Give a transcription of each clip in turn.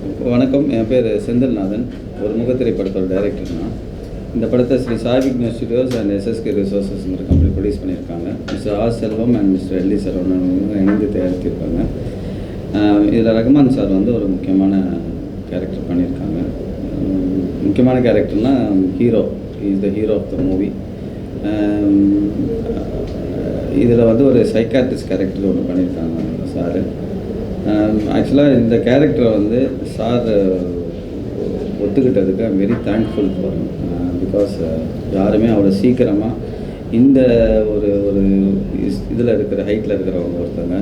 வணக்கம், என் பேர் செந்தில்நாதன். ஒரு முகத்திரை படத்தோட டைரக்டர் நான். இந்த படத்தை Shri Sai Vignesh studios and SSK ரிசோர்ஸஸ்ங்கிற கம்பெனி ப்ரொடியூஸ் பண்ணியிருக்காங்க. Mister R Selvam and mister LE Saravanan இணைந்து தயாரித்திருக்காங்க. இதில் ரகுமான் சார் வந்து ஒரு முக்கியமான கேரக்டர் பண்ணியிருக்காங்க. முக்கியமான கேரக்டர்னால் hero, is the hero of the movie. இதில் வந்து ஒரு சைக்காட்ரிஸ்ட் கேரக்டர் ஒன்று பண்ணியிருக்காங்க சார். ஆக்சுவலாக இந்த கேரக்டரை வந்து சார் ஒத்துக்கிட்டதுக்கு I'm very thankful for because யாருமே அவ்வளோ சீக்கிரமாக இந்த ஒரு ஒரு இதில் இருக்கிற ஹைட்டில் இருக்கிறவங்க ஒருத்தவங்க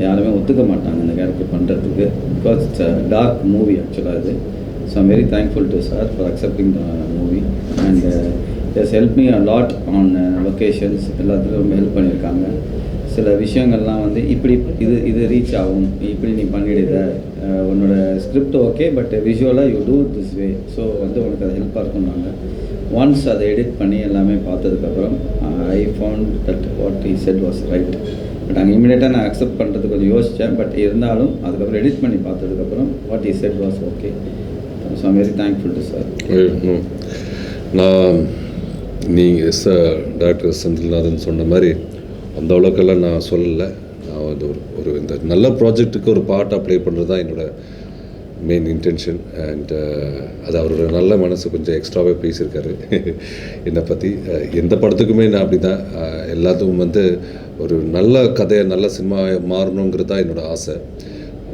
யாருமே ஒத்துக்க மாட்டாங்க இந்த கேரக்டர் பண்ணுறதுக்கு. Because it's a dark movie ஆக்சுவலாக இது. So I'm very thankful to sir for accepting the movie and it's help me a lot on locations. எல்லாத்துலையும் ரொம்ப ஹெல்ப் பண்ணியிருக்காங்க. சில விஷயங்கள்லாம் வந்து இப்படி இது ரீச் ஆகும், இப்படி நீ பண்ணிடுத, உன்னோட ஸ்கிரிப்ட் ஓகே பட் விஷுவலாக you do this way, so வந்து உனக்கு அது ஹெல்ப்பாக இருக்கும்னாங்க. ஒன்ஸ் அதை எடிட் பண்ணி எல்லாமே பார்த்ததுக்கப்புறம் I found that what he said was right. But அங்கே இமீடியட்டாக நான் அக்செப்ட் பண்ணுறது கொஞ்சம் யோசித்தேன். பட் இருந்தாலும் அதுக்கப்புறம் எடிட் பண்ணி பார்த்ததுக்கப்புறம் what he said was okay. So I'm very thankful to sir. நான் நீங்கள் டாக்டர் செந்தில்நாதன் சொன்ன மாதிரி அந்த அளவுக்கெல்லாம் நான் சொல்லலை. நான் வந்து ஒரு இந்த நல்ல ப்ராஜெக்ட்டுக்கு ஒரு பார்ட் அப்ளை பண்ணுறது தான் என்னோடய மெயின் இன்டென்ஷன். அண்ட் அது அவரோட நல்ல மனசு கொஞ்சம் எக்ஸ்ட்ராவே பேசியிருக்காரு என்னை பற்றி. எந்த படத்துக்குமே நான் அப்படி தான், எல்லாத்துக்கும் வந்து ஒரு நல்ல கதையை நல்ல சினிமா மாறணுங்கிறது தான் என்னோடய ஆசை.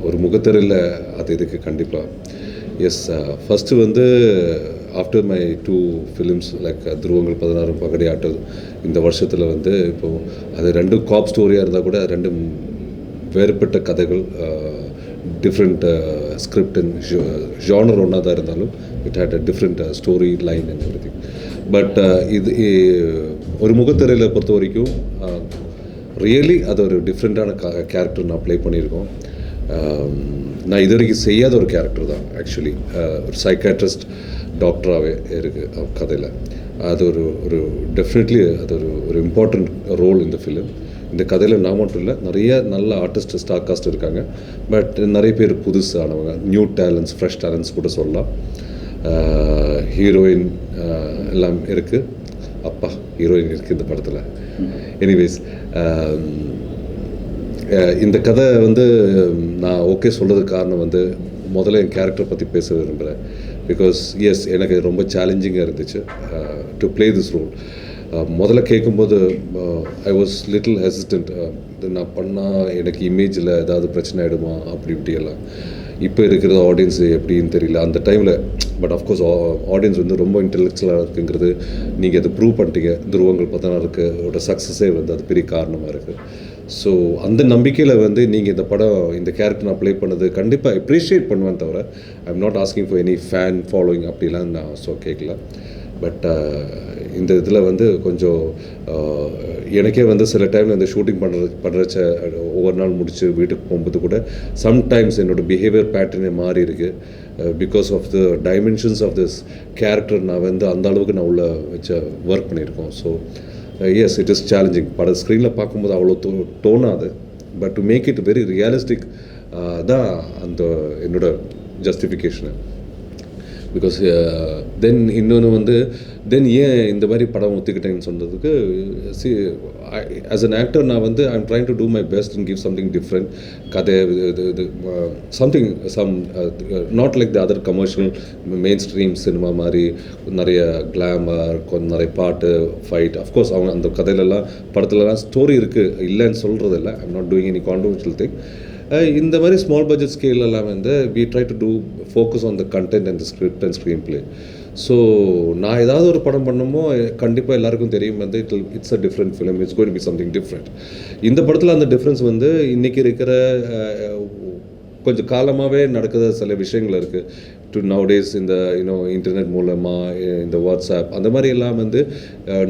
ஒரு முகத்திரையில் அது இதுக்கு கண்டிப்பாக எஸ். ஃபஸ்ட்டு வந்து ஆஃப்டர் மை 2 ஃபிலிம்ஸ் லைக் துருவங்கள் 16 பகடையாட்டல் இந்த வருஷத்தில் வந்து இப்போது அது 2 காப் ஸ்டோரியாக இருந்தால் கூட 2 வேறுபட்ட கதைகள், டிஃப்ரெண்ட் ஸ்கிரிப்ட் அண்ட் ஜானர் ஒன்றா தான் இருந்தாலும் it had a different story line and everything. But இது ஒரு முகத்திரையில் பொறுத்த வரைக்கும் ரியலி அது ஒரு டிஃப்ரெண்ட்டான கேரக்டர் நான் ப்ளே பண்ணியிருக்கோம். நான் இது வரைக்கும் செய்யாத ஒரு கேரக்டர் தான் ஆக்சுவலி. ஒரு சைக்காட்ரிஸ்ட் டாக்டராகவே இருக்குது கதையில். அது ஒரு டெஃபினெட்லி அது ஒரு இம்பார்ட்டண்ட் ரோல் இந்த ஃபிலிம். இந்த கதையில் நான் மட்டும் இல்லை, நிறைய நல்ல ஆர்டிஸ்ட் ஸ்டார் காஸ்ட் இருக்காங்க. பட் நிறைய பேர் புதுசானவங்க, நியூ டேலண்ட்ஸ், ஃப்ரெஷ் டேலண்ட்ஸ் கூட சொல்லலாம். ஹீரோயின் எல்லாம் இருக்குது. அப்பா ஹீரோயின் இருக்குது இந்த படத்தில். எனிவேஸ், இந்த கதை வந்து நான் ஓகே சொல்கிறதுக்கு காரணம் வந்து முதல்ல என் கேரக்டர் பற்றி பேச விரும்புகிறேன். பிகாஸ் எஸ், எனக்கு ரொம்ப சேலஞ்சிங்காக இருந்துச்சு டு ப்ளே திஸ் ரோல். முதல்ல கேட்கும்போது ஐ வாஸ் லிட்டில் ஹெசிஸ்டன்ட். நான் பண்ணால் எனக்கு இமேஜில் ஏதாவது பிரச்சனை ஆகிடுமா அப்படி இப்படியெல்லாம். இப்போ இருக்கிற ஆடியன்ஸு எப்படின்னு தெரியல அந்த டைமில். பட் ஆஃப்கோர்ஸ் ஆடியன்ஸ் வந்து ரொம்ப இன்டெலெக்சுவலாக இருக்குங்கிறது நீங்கள் அதை ப்ரூவ் பண்ணிட்டீங்க. துருவங்கள் 16 சக்ஸஸே வந்து அது பெரிய காரணமாக இருக்குது. ஸோ அந்த நம்பிக்கையில் வந்து நீங்கள் இந்த படம் இந்த கேரக்டர் நான் ப்ளே பண்ணது கண்டிப்பாக அப்ரிஷியேட் பண்ணுவேன். தவிர ஐ am not asking for any fan following அப்படிலாம் நான் கேட்கல. பட் இந்த இதில் வந்து கொஞ்சம் எனக்கே வந்து சில டைமில் இந்த ஷூட்டிங் பண்ணுறச்ச ஒவ்வொரு நாள் முடித்து வீட்டுக்கு போகும்போது கூட சம்டைம்ஸ் என்னோடய பிஹேவியர் பேட்டர்னே மாறி இருக்குது. Because of the dimensions of this character நான் வந்து அந்த அளவுக்கு நான் உள்ள வச்ச ஒர்க் பண்ணியிருக்கோம். So yes, it is challenging. படம் ஸ்க்ரீனில் பார்க்கும்போது அவ்வளோ தோணாது. But to make it very realistic தான் அந்த என்னோட ஜஸ்டிஃபிகேஷனு. பிகாஸ் தென் இன்னொன்று வந்து ஏன் இந்த மாதிரி படம் ஒத்துக்கிட்டேன்னு சொன்னதுக்கு, சி ஆஸ் அன் ஆக்டர் நான் வந்து I am trying to do my best and give something different. கதை இது something not like the other commercial mainstream cinema மாதிரி நிறைய கிளாமர், கொஞ்சம் நிறைய பாட்டு, ஃபைட். அஃப்கோர்ஸ் அவங்க அந்த கதையிலலாம் படத்துலலாம் ஸ்டோரி இருக்குது, இல்லைன்னு சொல்கிறது இல்லை. I am not doing any controversial thing. இந்த மாதிரி ஸ்மால் பட்ஜெட் ஸ்கேலெல்லாம் வந்து we try to do focus on the content and the script and screenplay. ஸோ நான் ஏதாவது ஒரு படம் பண்ணமோ கண்டிப்பாக எல்லாருக்கும் தெரியும் வந்து it's a different film, it's going to be something different. இந்த படத்தில் அந்த டிஃப்ரென்ஸ் வந்து இன்றைக்கி இருக்கிற கொஞ்சம் காலமாகவே நடக்கிற சில விஷயங்கள் இருக்குது. டு நவடேஸ் இந்த இன்டர்நெட் மூலமாக இந்த வாட்ஸ்அப் அந்த மாதிரி எல்லாம் வந்து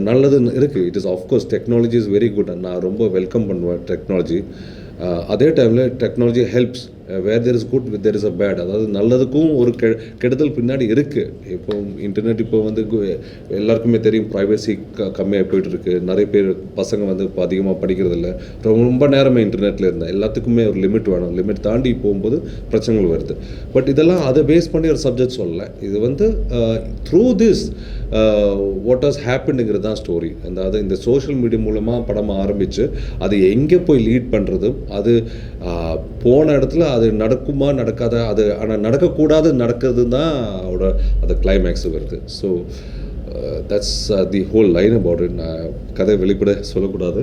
நல்லது இருக்குது. It is of course technology is very good. நான் ரொம்ப வெல்கம் பண்ணுவேன் டெக்னாலஜி. அதே டைமில் technology helps where there is good with there is a bad. அதாவது நல்லதுக்கும் ஒரு கெடுதல் பின்னாடி இருக்குது. இப்போ இன்டர்நெட் இப்போ வந்து எல்லாருக்குமே தெரியும், ப்ரைவசி கம்மியாக போயிட்டு இருக்கு. நிறைய பேர் பசங்க வந்து இப்போ அதிகமாக படிக்கிறதில்ல, ரொம்ப நேரமே இன்டர்நெட்டில் இருந்தால். எல்லாத்துக்குமே ஒரு லிமிட் வேணும். லிமிட் தாண்டி போகும்போது பிரச்சனைகள் வருது. பட் இதெல்லாம் அதை பேஸ் பண்ணி ஒரு சப்ஜெக்ட் சொல்லலை. இது வந்து த்ரூ திஸ் வாட் ஹஸ் ஹேப்பனுங்கிறது தான் ஸ்டோரி. அதாவது இந்த சோஷியல் மீடியா மூலமாக படமாக ஆரம்பித்து அது எங்கே போய் லீட் பண்ணுறது, அது போன இடத்துல அது நடக்குமா நடக்காத, அது ஆனால் நடக்கக்கூடாது நடக்கிறது தான் அவரோட அந்த கிளைமேக்ஸ் வருது. So that's the whole line about it. நான் கதை வெளிப்பட சொல்லக்கூடாது.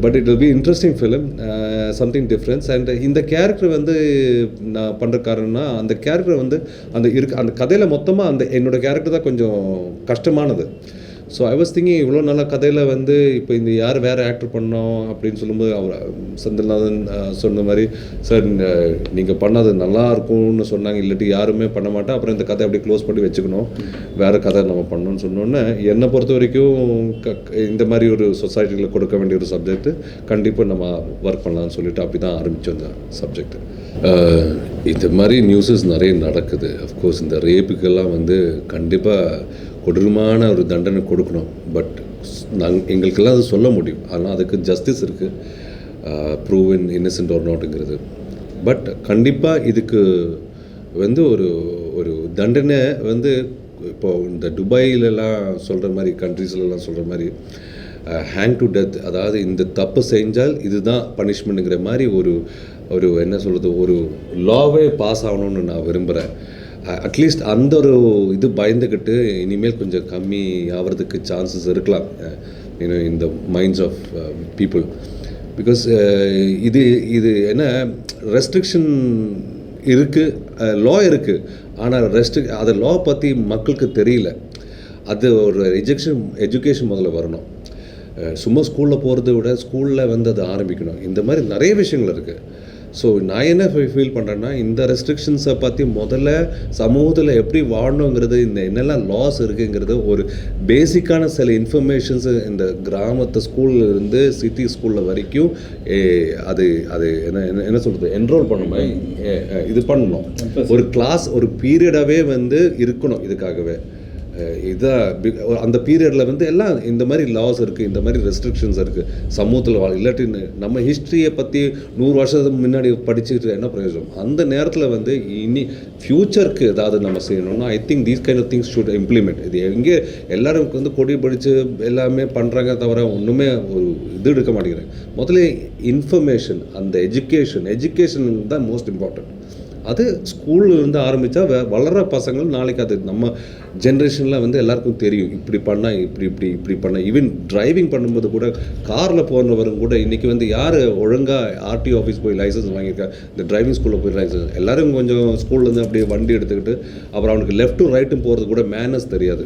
But it will be interesting film, something difference. And இந்த கேரக்டர் வந்து நான் பண்ணுற காரணம்னா, அந்த கேரக்டர் வந்து அந்த கதையில் மொத்தமாக அந்த என்னோடய கேரக்டர் தான் கொஞ்சம் கஷ்டமானது. ஸோ ஐ வாஸ் திங்கிங், இவ்வளோ நல்ல கதையில் வந்து இப்போ இந்த யார் வேறு ஆக்டர் பண்ணோம் அப்படின்னு சொல்லும்போது அவர் செந்தில்நாதன் சொன்ன மாதிரி, சார் நீங்கள் பண்ணது நல்லா இருக்கும்னு சொன்னாங்க, இல்லாட்டி யாருமே பண்ண மாட்டேன், அப்புறம் இந்த கதை அப்படியே க்ளோஸ் பண்ணி வச்சுக்கணும், வேறு கதை நம்ம பண்ணணும்னு சொன்னோன்னே, என்னை பொறுத்த வரைக்கும் இந்த மாதிரி ஒரு சொசைட்டியில் கொடுக்க வேண்டிய ஒரு சப்ஜெக்ட்டு கண்டிப்பாக நம்ம ஒர்க் பண்ணலாம்னு சொல்லிட்டு அப்படி தான் ஆரம்பித்தோம் இந்த சப்ஜெக்ட். இந்த மாதிரி நியூஸஸ் நிறைய நடக்குது. அஃப்கோர்ஸ் இந்த ரேப்புக்கெல்லாம் வந்து கண்டிப்பாக கொடூரமான ஒரு தண்டனை கொடுக்கணும். பட் எங்களுக்கெல்லாம் அது சொல்ல முடியும், ஆனால் அதுக்கு ஜஸ்டிஸ் இருக்குது, ப்ரூவன் இன்னசென்ட் ஆர் நாட்டுங்கிறது. பட் கண்டிப்பாக இதுக்கு வந்து ஒரு ஒரு தண்டனை வந்து இப்போது இந்த துபாயிலெலாம் சொல்கிற மாதிரி, கண்ட்ரீஸ்லாம் சொல்கிற மாதிரி ஹேங் டு டெத், அதாவது இந்த தப்பு செஞ்சால் இதுதான் பனிஷ்மெண்ட்டுங்கிற மாதிரி ஒரு ஒரு என்ன சொல்கிறது, ஒரு லாவே பாஸ் ஆகணும்னு நான் விரும்புகிறேன். அட்லீஸ்ட் அந்த ஒரு இது பயந்துக்கிட்டு இனிமேல் கொஞ்சம் கம்மி ஆகிறதுக்கு சான்சஸ் இருக்கலாம் இந்த மைண்ட்ஸ் ஆஃப் பீப்புள். பிகாஸ் இது இது என்ன ரெஸ்ட்ரிக்ஷன் இருக்குது, லா இருக்குது, ஆனால் அதை லா பற்றி மக்களுக்கு தெரியல. அது ஒரு எஜுகேஷன் முதல்ல வரணும். சும்மா ஸ்கூலில் போகிறத விட ஸ்கூலில் வந்து அதை ஆரம்பிக்கணும். இந்த மாதிரி நிறைய விஷயங்கள் இருக்குது. ஸோ நான் என்ன ஃபீல் பண்ணுறேன்னா, இந்த ரெஸ்ட்ரிக்ஷன்ஸை பற்றி முதல்ல சமூகத்தில் எப்படி வாழணுங்கிறது, இந்த என்னெல்லாம் லாஸ் இருக்குங்கிறது ஒரு பேசிக்கான சில இன்ஃபர்மேஷன்ஸு இந்த கிராமத்து ஸ்கூலில் இருந்து சிட்டி ஸ்கூலில் வரைக்கும் அது அது என்ன சொல்கிறது, என்ரோல் பண்ண மாதிரி இது பண்ணணும். ஒரு கிளாஸ், ஒரு பீரியடாகவே வந்து இருக்கணும் இதுக்காகவே. இதான் அந்த பீரியடில் வந்து எல்லாம் இந்த மாதிரி லாஸ் இருக்குது, இந்த மாதிரி ரெஸ்ட்ரிக்ஷன்ஸ் இருக்குது சமூகத்தில் இல்லாட்டி நம்ம ஹிஸ்ட்ரியை பற்றி 100 வருஷத்துக்கு முன்னாடி படிச்சுட்டு என்ன பிரயோஜனம்? அந்த நேரத்தில் வந்து இனி ஃப்யூச்சருக்கு ஏதாவது நம்ம செய்யணும்னா I think these kind of things should implement. இது எங்கே எல்லாரும் வந்து கொடி படித்து எல்லாமே பண்ணுறாங்க தவிர ஒன்றுமே ஒரு இது எடுக்க மாட்டேங்கிறாங்க. முதல்ல இன்ஃபர்மேஷன், அந்த எஜுகேஷன் தான் மோஸ்ட் இம்பார்ட்டன்ட். அது ஸ்கூலில் இருந்து ஆரம்பித்தா வளர பசங்கள் நாளைக்கு அது நம்ம ஜென்ரேஷனில் வந்து எல்லாருக்கும் தெரியும், இப்படி பண்ணால் இப்படி பண்ணால். ஈவன் டிரைவிங் பண்ணும்போது கூட காரில் போனவரும் கூட இன்றைக்கி வந்து யார் ஒழுங்காக ஆர்டிஓ ஆஃபீஸ் போய் லைசன்ஸ் வாங்கியிருக்கா, இந்த டிரைவிங் ஸ்கூலில் போய் லைசன்ஸ், எல்லோரும் கொஞ்சம் ஸ்கூல்லேருந்து அப்படியே வண்டி எடுத்துக்கிட்டு அப்புறம் அவனுக்கு லெஃப்ட்டும் ரைட்டும் போகிறது கூட மேனஸ் தெரியாது.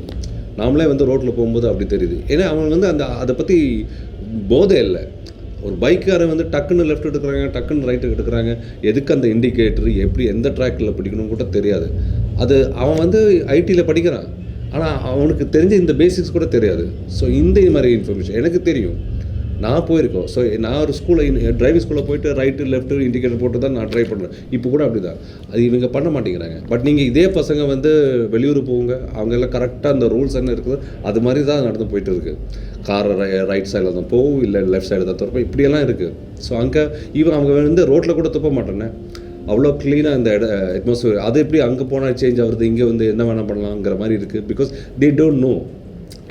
நாமளே வந்து ரோட்டில் போகும்போது அப்படி தெரியுது. ஏன்னா அவன் வந்து அதை பற்றி போதை இல்லை. ஒரு பைக்காரன் வந்து டக்குன்னு லெஃப்ட் எடுக்கிறாங்க, டக்குன்னு ரைட்டு எடுக்கிறாங்க, எதுக்கு அந்த இண்டிகேட்டர், எப்படி எந்த ட்ராக்கில் பிடிக்கணும்னு கூட தெரியாது. அது அவன் வந்து ஐடியில் படிக்கிறான், ஆனால் அவனுக்கு தெரிஞ்ச இந்த பேசிக்ஸ் கூட தெரியாது. ஸோ இந்த மாதிரி இன்ஃபர்மேஷன் எனக்கு தெரியும், நான் போயிருக்கோம். ஸோ நான் ஒரு டிரைவிங் ஸ்கூலில் போயிட்டு ரைட்டு லெஃப்ட்டு இண்டிகேட்டர் போட்டு தான் நான் ட்ரைவ் பண்ணுறேன். இப்போ கூட அப்படி தான், அது இவங்க பண்ண மாட்டேங்கிறாங்க. பட் நீங்கள் இதே பசங்க வந்து வெளியூர் போங்க, அவங்க எல்லாம் கரெக்டாக அந்த ரூல்ஸ் என்ன இருக்குது அது மாதிரி தான் நடந்து போயிட்டு இருக்குது. கார் ரைட் சைடில் தான் போகும், இல்லை லெஃப்ட் சைடில் தான் துறப்போம், இப்படியெல்லாம் இருக்குது. ஸோ அங்கே அவங்க வந்து ரோட்டில் கூட துப்ப மாட்டேன்னே, அவ்வளோ க்ளீனாக இந்த அட்மாஸ்பியர். அது எப்படி அங்கே போனால் சேஞ்ச் ஆகுறது, இங்கே வந்து என்ன வேணால் பண்ணலாங்கிற மாதிரி இருக்குது. Because they don't know.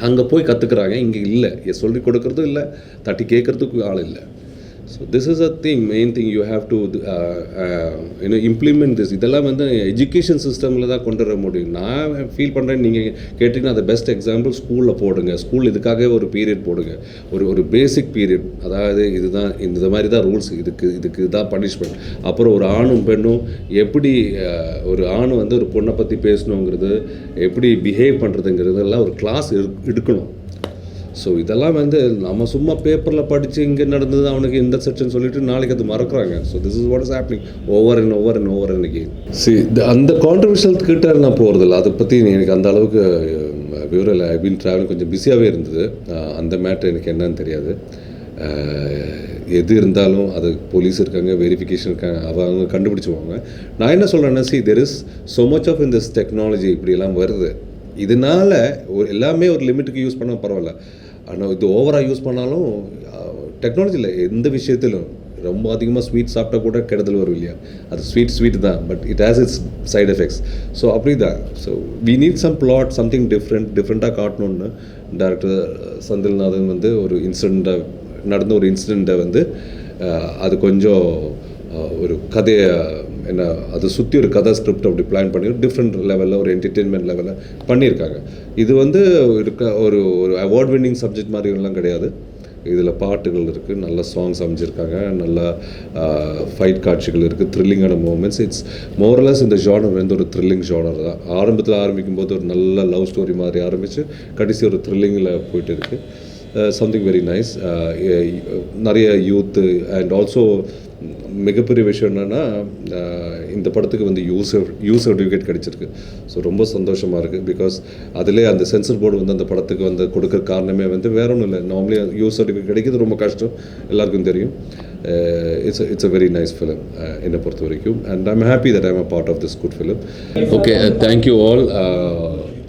அங்கே போய் கற்றுக்குறாங்க, இங்கே இல்லை, சொல்லி கொடுக்குறதும் இல்லை, தட்டி கேட்குறதுக்கு ஆள் இல்லை. So this is a thing, main thing you have to implement this. இதெல்லாம் வந்து எஜுகேஷன் சிஸ்டமில் தான் கொண்டு வர முடியும். நான் ஃபீல் பண்ணுறேன், நீங்கள் கேட்டிங்கன்னா அது பெஸ்ட் எக்ஸாம்பிள் ஸ்கூலில் போடுங்க. ஸ்கூல் இதுக்காகவே ஒரு பீரியட் போடுங்க, ஒரு பேசிக் பீரியட். அதாவது இதுதான் இந்த மாதிரி தான் ரூல்ஸ், இதுக்கு தான் பனிஷ்மெண்ட். அப்புறம் ஒரு ஆணும் பெண்ணும் எப்படி ஒரு ஆண் வந்து ஒரு பொண்ணை பற்றி பேசணுங்கிறது, எப்படி பிஹேவ் பண்ணுறதுங்கிறதெல்லாம் ஒரு கிளாஸ் எடுக்கணும். ஸோ இதெல்லாம் வந்து நம்ம சும்மா பேப்பரில் படித்து இங்கே நடந்தது அவனுக்கு இந்த செக்ஷன் சொல்லிவிட்டு நாளைக்கு அது மறக்கிறாங்க. So this is what is happening over and again. அந்த கான்ட்ரவர்ஷியல் கிட்ட நான் போகிறதில்ல, அதை பற்றி எனக்கு அந்த அளவுக்கு விவரம் இல்லை. ஐ பீன் ட்ராவலிங் கொஞ்சம் பிஸியாகவே இருந்தது, அந்த மேட்ரு எனக்கு என்னன்னு தெரியாது. எது இருந்தாலும் அது போலீஸ் இருக்காங்க, வெரிஃபிகேஷன் இருக்காங்க, அவங்க கண்டுபிடிச்சுவாங்க. நான் என்ன சொல்கிறேன்னா, there is so much of in this technology இப்படியெல்லாம் வருது. இதனால் எல்லாமே ஒரு லிமிட்டுக்கு யூஸ் பண்ணால் பரவாயில்ல. ஆனால் இது ஓவராக யூஸ் பண்ணாலும் டெக்னாலஜியில் எந்த விஷயத்திலும் ரொம்ப அதிகமாக ஸ்வீட் சாப்பிட்டா கூட கெடுதல் வரும் இல்லையா? அது ஸ்வீட் தான், but it has its side effects. So அப்படி தான். So we need some plot, something டிஃப்ரெண்ட்டாக காட்டணுன்னு டைரக்டர் செந்தில்நாதன் வந்து ஒரு நடந்த ஒரு இன்சிடெண்ட்டை வந்து அது கொஞ்சம் ஒரு கதையை அதை சுற்றி ஒரு கதை ஸ்கிரிப்ட் அப்படி பிளான் பண்ணி டிஃப்ரெண்ட் லெவலில் ஒரு என்டர்டெயின்மெண்ட் லெவலில் பண்ணியிருக்காங்க. இது வந்து ஒரு அவார்ட் வின்னிங் சப்ஜெக்ட் மாதிரிலாம் கிடையாது. இதில் பாட்டுகள் இருக்குது, நல்ல சாங்ஸ் அமைஞ்சிருக்காங்க, நல்ல ஃபைட் காட்சிகள் இருக்குது, த்ரில்லிங்கான மூமெண்ட்ஸ். இட்ஸ் மோரலஸ் இந்த ஜானர் வந்து ஒரு த்ரில்லிங் ஜானர் தான். ஆரம்பிக்கும் போது ஒரு நல்ல லவ் ஸ்டோரி மாதிரி ஆரம்பித்து கடைசி ஒரு த்ரில்லிங்கில் போயிட்டு இருக்குது. Something very nice. நிறைய யூத்து அண்ட் ஆல்சோ மிகப்பெரிய விஷயம் என்னென்னா இந்த படத்துக்கு வந்து யூ சர்டிஃபிகேட் கிடச்சிருக்கு. ஸோ ரொம்ப சந்தோஷமாக இருக்குது. பிகாஸ் அதிலே அந்த சென்சர் போர்டு வந்து அந்த படத்துக்கு வந்து கொடுக்குற காரணமே வந்து வேற ஒன்றும் இல்லை. நார்மலி யூ சர்டிஃபிகேட் கிடைக்கிறது ரொம்ப கஷ்டம், எல்லாருக்கும் தெரியும். It's a very nice film என்னை பொறுத்த வரைக்கும். And I'm happy that I'm a part of this good film. Okay, thank you all.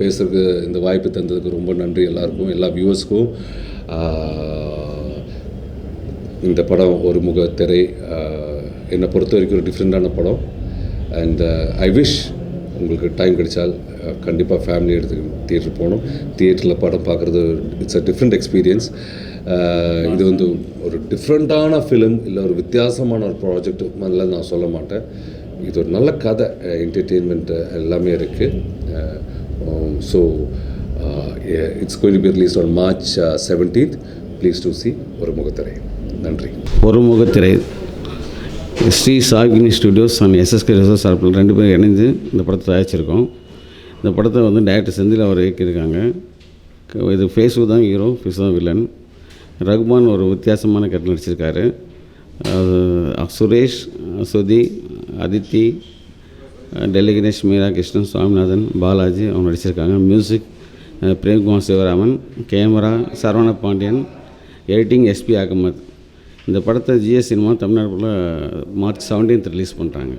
பேசுறதுக்கு இந்த வாய்ப்பு தந்ததுக்கு ரொம்ப நன்றி எல்லாருக்கும், எல்லா வியூவர்ஸ்க்கும். இந்த படம் ஒரு முக திரை, என்னை பொறுத்த வரைக்கும் ஒரு டிஃப்ரெண்ட்டான படம். அண்ட் ஐ விஷ் உங்களுக்கு டைம் கிடைச்சால் கண்டிப்பாக ஃபேமிலி எடுத்து தியேட்டர் போகணும். தியேட்டரில் படம் பார்க்குறது இட்ஸ் அ டிஃப்ரெண்ட் எக்ஸ்பீரியன்ஸ். இது வந்து ஒரு டிஃப்ரெண்ட்டான ஃபிலிம், இல்லை ஒரு வித்தியாசமான ஒரு ப்ராஜெக்ட் முதல்ல நான் சொல்ல மாட்டேன். இது ஒரு நல்ல கதை, என்டர்டெயின்மெண்ட் எல்லாமே இருக்குது. So it's going to be released on March 17th. Please to see ஒரு முகத்திரை. நன்றி. ஒரு முகத்திரை Shri Sakini studios and SSK research சார்பில் 2 பேரும் இணைந்து இந்த படத்தை தயாரிச்சிருக்கோம். இந்த படத்தை வந்து டைரக்டர் செந்தில் அவர் இயக்கியிருக்காங்க. இது ஃபேஸு தான் ஹீரோ, ஃபேஸு தான் வில்லன். ரகுமான் ஒரு வித்தியாசமான கேரக்டர் நடிச்சிருக்காரு. அது சுரேஷ், சுதி, அதித்தி, டெல்லி கணேஷ், மீரா கிருஷ்ணன், சுவாமிநாதன், பாலாஜி அவங்க நடிச்சிருக்காங்க. Music Premkumar Sivaraman, camera Saravana Pandian, editing SP Ahmed. இந்த படத்தை GS cinema Tamil Nadu March 17th release பண்ணுறாங்க.